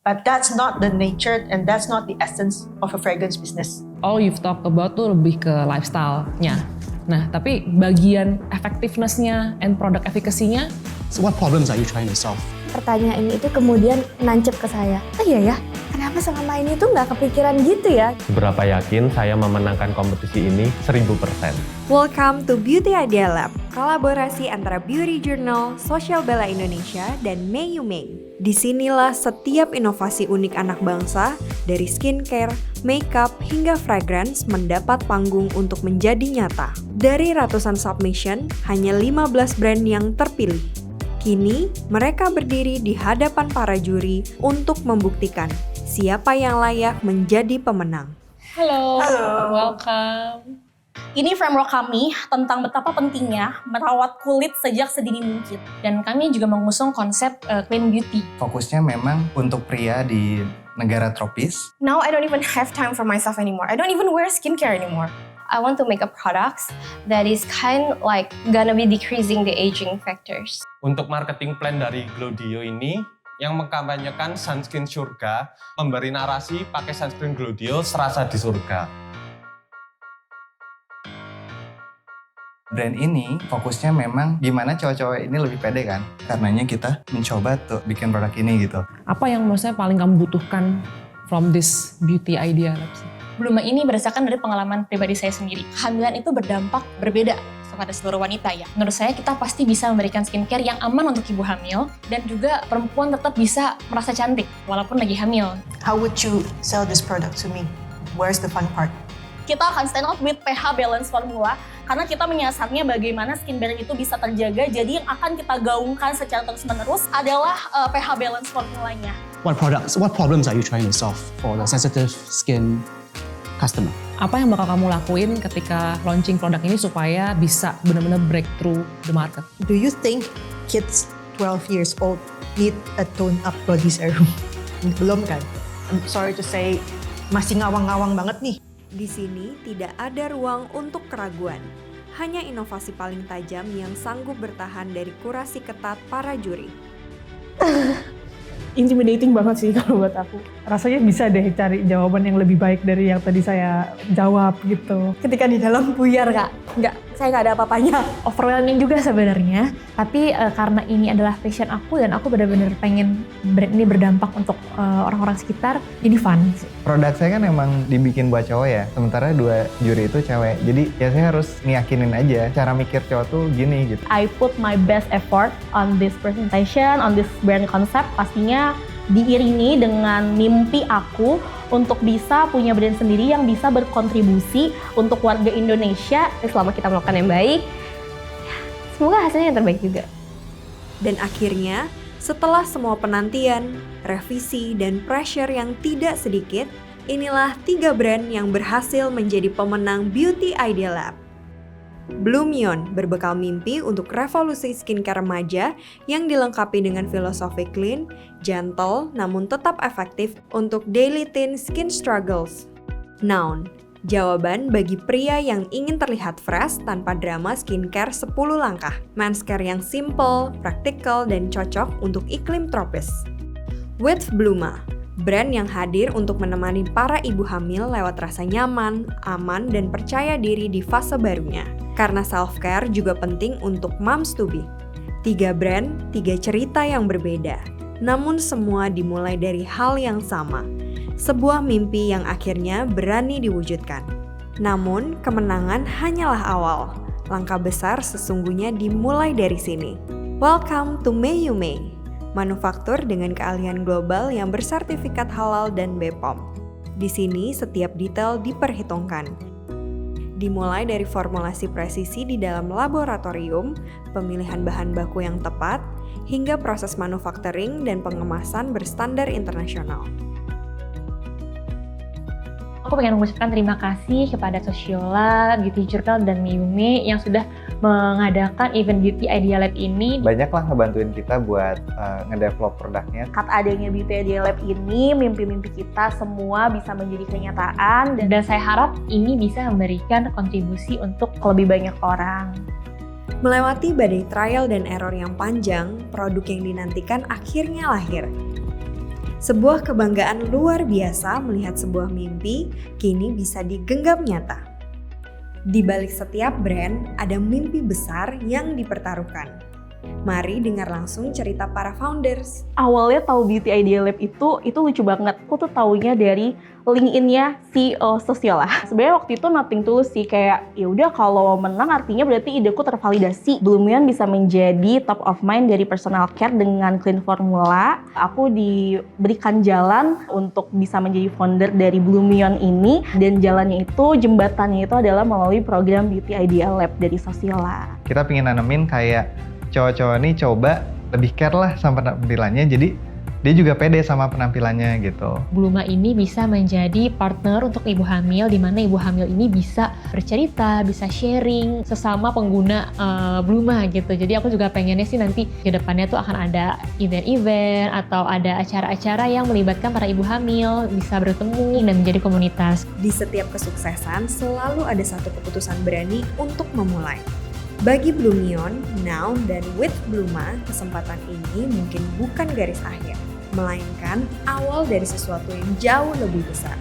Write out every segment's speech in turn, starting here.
But that's not the nature and that's not the essence of a fragrance business. All you've talked about tuh lebih ke lifestyle-nya. Nah, tapi bagian effectiveness-nya and product efficacy-nya. So what problems are you trying to solve? Pertanyaan itu kemudian nancep ke saya. Oh iya ya, kenapa selama ini tuh nggak kepikiran gitu ya? Seberapa yakin saya memenangkan kompetisi ini 1000%. Welcome to Beauty Idea Lab, kolaborasi antara Beauty Journal, Social Bella Indonesia, dan Mei Mei. Disinilah setiap inovasi unik anak bangsa, dari skincare, makeup, hingga fragrance mendapat panggung untuk menjadi nyata. Dari ratusan submission, hanya 15 brand yang terpilih. Kini, mereka berdiri di hadapan para juri untuk membuktikan siapa yang layak menjadi pemenang. Halo, welcome. Ini framework kami tentang betapa pentingnya merawat kulit sejak sedini mungkin. Dan kami juga mengusung konsep clean beauty. Fokusnya memang untuk pria di negara tropis. Now I don't even have time for myself anymore. I don't even wear skincare anymore. I want to make a products that is kind like gonna be decreasing the aging factors. Untuk marketing plan dari Glodio ini, yang mengkampanyekan sunscreen surga, memberi narasi pakai sunscreen Glodio serasa di surga. Brand ini fokusnya memang gimana cowok-cowok ini lebih pede kan. Karenanya kita mencoba tuh bikin produk ini gitu. Apa yang menurut saya paling kamu butuhkan from this beauty idea lab sih? Bluma ini berdasarkan dari pengalaman pribadi saya sendiri. Kehamilan itu berdampak berbeda kepada seluruh wanita ya. Menurut saya kita pasti bisa memberikan skincare yang aman untuk ibu hamil dan juga perempuan tetap bisa merasa cantik walaupun lagi hamil. How would you sell this product to me? Where's the fun part? Kita akan stand out with pH balance formula karena kita menyasarnya bagaimana skin barrier itu bisa terjaga. Jadi yang akan kita gaungkan secara terus-menerus adalah pH balance formulanya. What problems are you trying to solve for the sensitive skin customer? Apa yang bakal kamu lakuin ketika launching produk ini supaya bisa benar-benar breakthrough the market? Do you think kids 12 years old need a tone-up body serum? Belum kan? I'm sorry to say, masih ngawang-ngawang banget nih. Di sini tidak ada ruang untuk keraguan. Hanya inovasi paling tajam yang sanggup bertahan dari kurasi ketat para juri. Intimidating banget sih kalau buat aku. Rasanya bisa deh cari jawaban yang lebih baik dari yang tadi saya jawab gitu. Ketika di dalam buyar Kak, saya nggak ada apa-apanya. Overwhelming juga sebenarnya, tapi karena ini adalah passion aku dan aku benar-benar pengen brand ini berdampak untuk orang-orang sekitar, jadi fun sih. Produk saya kan emang dibikin buat cowok ya, sementara 2 juri itu cewek. Jadi ya saya harus ngiyakinin aja cara mikir cowok tuh gini gitu. I put my best effort on this presentation, on this brand concept, pastinya diiringi dengan mimpi aku untuk bisa punya brand sendiri yang bisa berkontribusi untuk warga Indonesia selama kita melakukan yang baik. Semoga hasilnya yang terbaik juga. Dan akhirnya, setelah semua penantian, revisi, dan pressure yang tidak sedikit, inilah 3 brand yang berhasil menjadi pemenang Beauty Idea Lab. Bloomion berbekal mimpi untuk revolusi skincare remaja yang dilengkapi dengan filosofi clean, gentle, namun tetap efektif untuk daily teen skin struggles. Noun, jawaban bagi pria yang ingin terlihat fresh tanpa drama skincare 10 langkah. Manscare yang simple, praktikal, dan cocok untuk iklim tropis. With Bluma, brand yang hadir untuk menemani para ibu hamil lewat rasa nyaman, aman, dan percaya diri di fase barunya. Karena self-care juga penting untuk moms to be. 3 brand, 3 cerita yang berbeda. Namun semua dimulai dari hal yang sama. Sebuah mimpi yang akhirnya berani diwujudkan. Namun, kemenangan hanyalah awal. Langkah besar sesungguhnya dimulai dari sini. Welcome to Mei Mei, manufaktur dengan keahlian global yang bersertifikat halal dan BPOM. Di sini setiap detail diperhitungkan. Dimulai dari formulasi presisi di dalam laboratorium, pemilihan bahan baku yang tepat, hingga proses manufacturing dan pengemasan berstandar internasional. Aku pengen mengucapkan terima kasih kepada Sociola, Beauty Journal, dan Mei Mei yang sudah mengadakan event Beauty Idea Lab ini. Banyak lah ngebantuin kita buat ngedevelop produknya. Saat adanya Beauty Idea Lab ini, mimpi-mimpi kita semua bisa menjadi kenyataan. Dan saya harap ini bisa memberikan kontribusi untuk lebih banyak orang. Melewati badai trial dan error yang panjang, produk yang dinantikan akhirnya lahir. Sebuah kebanggaan luar biasa melihat sebuah mimpi kini bisa digenggam nyata. Di balik setiap brand ada mimpi besar yang dipertaruhkan. Mari dengar langsung cerita para founders. Awalnya tahu Beauty Idea Lab itu lucu banget. Aku tuh taunya dari LinkedIn-nya CEO Sosiola. Sebenarnya waktu itu nothing tulus sih, kayak ya udah kalau menang artinya berarti ideku tervalidasi. Blumion bisa menjadi top of mind dari personal care dengan clean formula. Aku diberikan jalan untuk bisa menjadi founder dari Blumion ini, dan jalannya itu, jembatannya itu adalah melalui program Beauty Idea Lab dari Sosiola. Kita pengen nanemin kayak cowok-cowok nih coba lebih care lah sama penampilannya, jadi dia juga pede sama penampilannya gitu. Bluma ini bisa menjadi partner untuk ibu hamil, di mana ibu hamil ini bisa bercerita, bisa sharing sesama pengguna Bluma gitu. Jadi aku juga pengennya sih nanti ke depannya tuh akan ada event-event atau ada acara-acara yang melibatkan para ibu hamil, bisa bertemu dan menjadi komunitas. Di setiap kesuksesan selalu ada satu keputusan berani untuk memulai. Bagi Blumion, now dan with Bluma, kesempatan ini mungkin bukan garis akhir, melainkan awal dari sesuatu yang jauh lebih besar.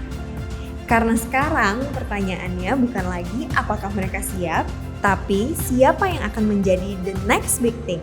Karena sekarang pertanyaannya bukan lagi apakah mereka siap, tapi siapa yang akan menjadi the next big thing.